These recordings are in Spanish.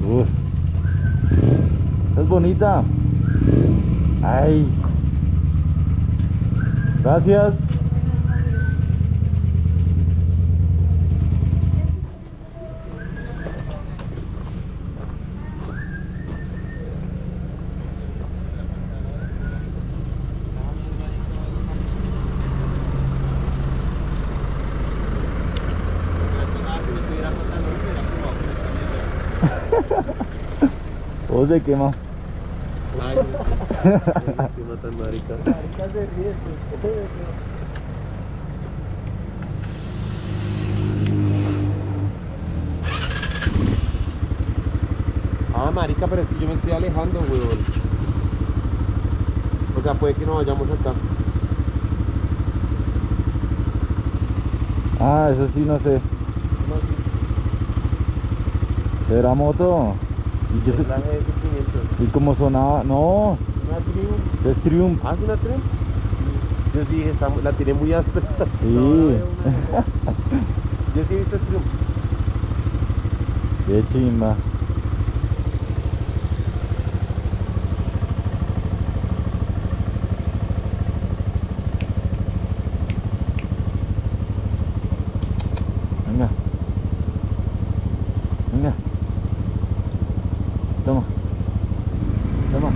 Uy. Es bonita. Ay. Gracias. ¿O se quema? Ay, qué matan marica. Marica se ríe. Ah, marica, pero es que yo me estoy alejando, weón. O sea, puede que no vayamos acá. Ah, eso sí, no sé. ¿Será moto? ¿Y, qué se- Traje de sentimientos. y cómo sonaba? No, ¿Una Triumph? es Triumph. ¿Ah, es una Triumph? Yo sí dije, la tiene muy áspera. Sí. No, no veo una de esas. Yo sí he visto Triumph. Qué chimba. Venga. Venga. Toma. Toma.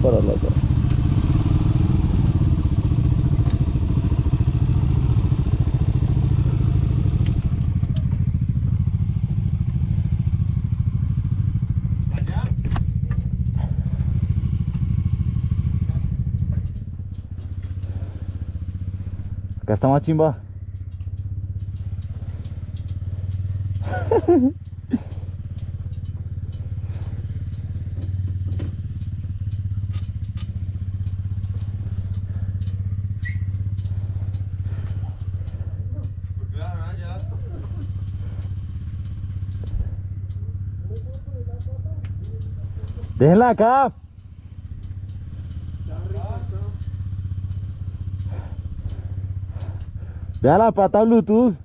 para la otra. Acá está más chimba. Déjenla acá. Vea la pata Bluetooth.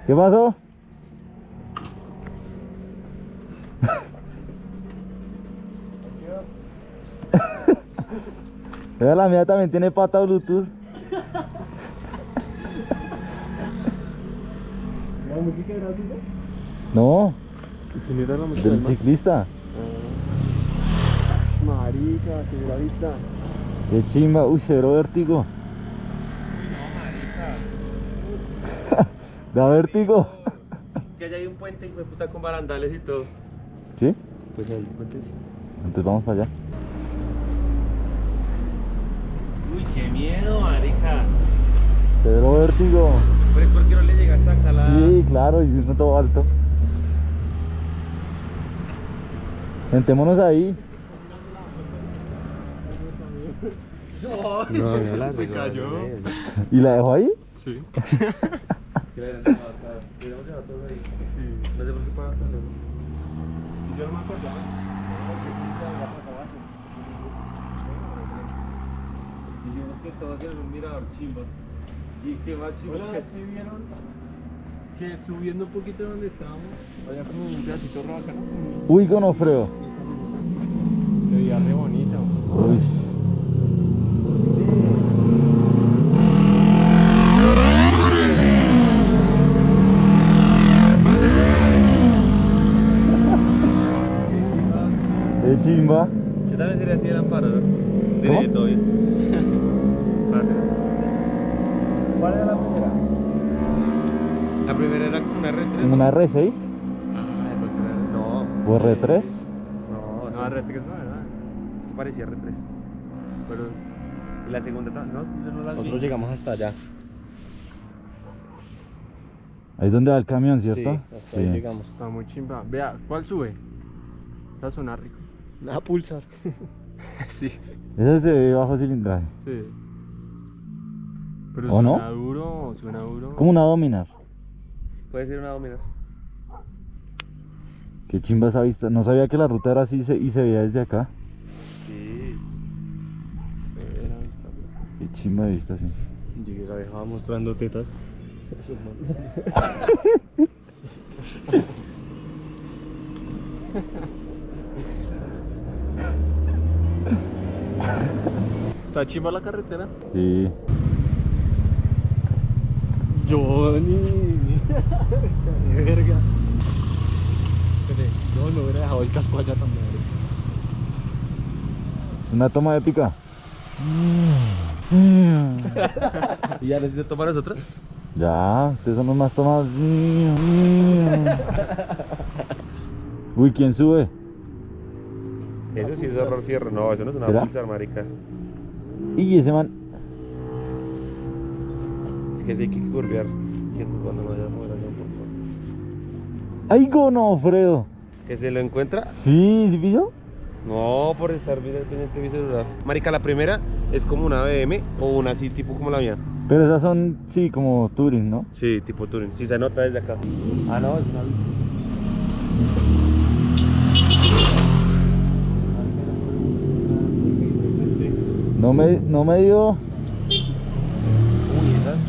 ¿Qué pasó? Vea, la mía también tiene pata Bluetooth. ¿La música era así, no? No, ¿Y quién era la música? del ciclista. Marica, segura vista. Qué chimba. Uy, cero vértigo. Da vértigo. Que allá hay un puente, hijo de puta, con barandales y todo. ¿Sí? Pues ahí, puente sí. Entonces vamos para allá. Uy, qué miedo, marica. Cero vértigo. Pero es porque no le llegaste acá a la... Sí, claro, y no todo alto. Sentémonos ahí. No, no, Se cayó. ¿Y la dejo ahí? Sí. Que la deberían dejar todos ahí. Sí. No sé por qué pagan tanto, ¿no? Yo no me acordaba. Dijimos que todos en un mirador chimba. ¿Y qué más chimba? Hola, ¿sí vieron? Que subiendo un poquito de donde estábamos, había como un pedacito rojo acá, ¿no? Uy, Gonofreo. Se veía re bonito. Uy. Qué chimba. Yo también sería así de lámpara, ¿no? ¿Cómo? Diré todo bien. ¿Cuál era la primera? La primera era como una R3. ¿Como una R6 Ah, de pronto era... No. o R3? No, No, sí. R3 no, ¿verdad? Es que parecía R3. Pero Y la segunda no, yo no la vi. nosotros llegamos hasta allá. Ahí es donde va el camión, ¿cierto? Sí, hasta ahí llegamos. Está muy chimba. Vea, ¿cuál sube? Esa suena rico. Nada, pulsar. Sí. Ese se ve bajo cilindraje. Sí. Pero ¿O no? suena duro, suena duro. Como una Dominar. Puede ser una Dominar. Qué chimba esa vista. No sabía que la ruta era así y se veía desde acá. Sí. Se ve la vista, bro. Qué chimba de vista, sí. Llegué, la dejaba mostrando tetas. ¿Está chimba la carretera? Sí. Johnny, qué verga. No hubiera dejado el casco allá también. Una toma épica. ¿Y ya necesito tomar nosotros? Ya, ustedes son los más tomados. Uy, ¿quién sube? Eso sí es horror fierro. No, eso no es una ¿Será? pulsar, marica. Y ese man. Es que sí hay que curvear. Quietos cuando no vaya a mover allá, por favor. ¡Ay, Gonofredo! ¿Que se lo encuentra? Sí, ¿sí vio? No, por estar bien pendiente de mi celular. Marica, la primera es como una BM o una así tipo como la mía. Pero esas son, sí, como touring, ¿no? Sí, tipo touring. Sí se nota desde acá. Ah, no, es una bici. No me dio. Uy, esas.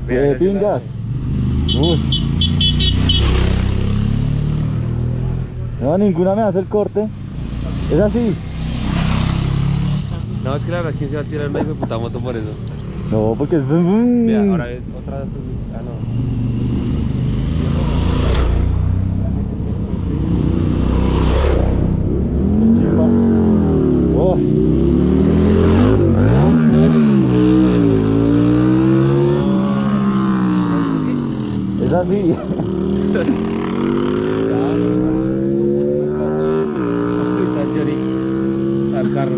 De pingas. Uy. No, ninguna me hace el corte. Es así. No, es que la verdad, ¿quién se va a tirar una hijo de puta moto por eso? No, porque es. Vea, ahora es otra de esas. Ah, no. Qué chimba. Uy. Es así. Al carro.